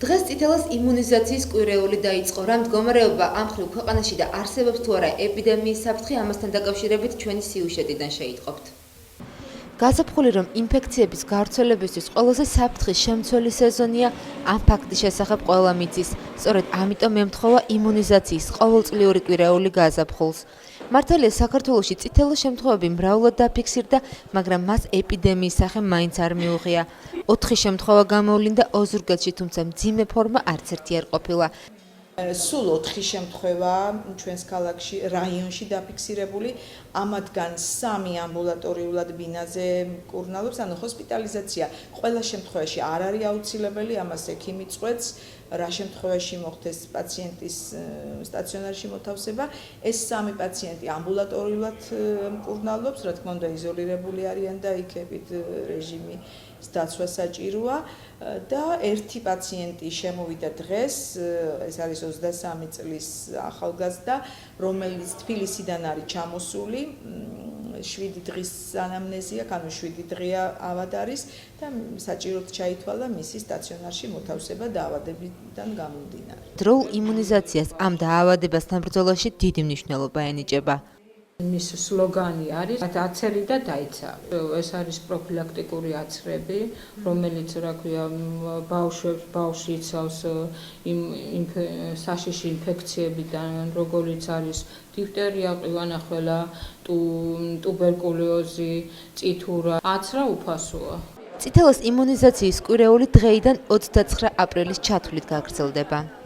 დღეს წითელას იმუნიზაციის კვირეული დაიწყო, რა მდგომარეობა ამ მხრივ ქვეყანაში და არსებობს თუ არა ეპიდემიის საფრთხე, ამასთან დაკავშირებით ჩვენი სიუჟეტიდან შეიტყობთ. გაზაფხული რომ ინფექციების გავრცელებისთვის ყველაზე საფრთხის შემცველი სეზონია, ამ ფაქტის შესახებ ყველა მიცის. სწორედ ამიტომ ემთხოვა იმუნიზაციის ყოველწლიური კვირეული გაზაფხულს. მართალია საქართველოში წითელი შემთხვევები მრავლად დაფიქსირდა, მაგრამ მას ეპიდემიის სახე მაინც არ მიუღია. 4 შემთხვევა გამოვლინდა ოზურგეთში, თუმცა მძიმე ფორმა არც ერთი არ ყოფილა. სულ 4 შემთხვევა ჩვენს ქალაქში, რაიონში დაფიქსირებული, ამათგან 3 ამბულატორიულად ბინაზე მკურნალობს, ანუ ჰოსპიტალიზაცია ყველა შემთხვევაში არ არის აუცილებელი, ამას ექიმი წყვეტს, რა შემთხვევაში მოხდეს პაციენტის სტაციონარში მოთავსება. ეს 3 პაციენტი ამბულატორიულად მკურნალობს, რა თქმა უნდა იზოლირებული არიან და იქ რეჟიმი დაცვა საჭიროა და ერთი პაციენტი შემოვიდა დღეს, ეს არის 23 წლის ახალგაზრდა, რომელიც თბილისიდან არის ჩამოსული, 7 დღის ანამნეზია, ანუ 7 დღეა ავად არის და საჭიროდ ჩაითვალა მისი სტაციონარში მოთავსება დაავადებიდან გამომდინარე. დროულ იმუნიზაციას ამ დაავადებასთან ბრძოლაში დიდი მნიშვნელობა ენიჭება. მის სლოგანი არის აცერი და დაიცავი. ეს არის პროფილაქტიკური აცრები, რომელიც რა ქვია ბავშვი იცავს საშიში ინფექციებიდან, როგორიც არის დიფტერია, ყივანახველა, ტუბერკულოზი, წითურა. აცრა უფასოა. წითელას იმუნიზაციის კვირეული დღეიდან 29 აპრილის ჩათვლით გაგრძელდება.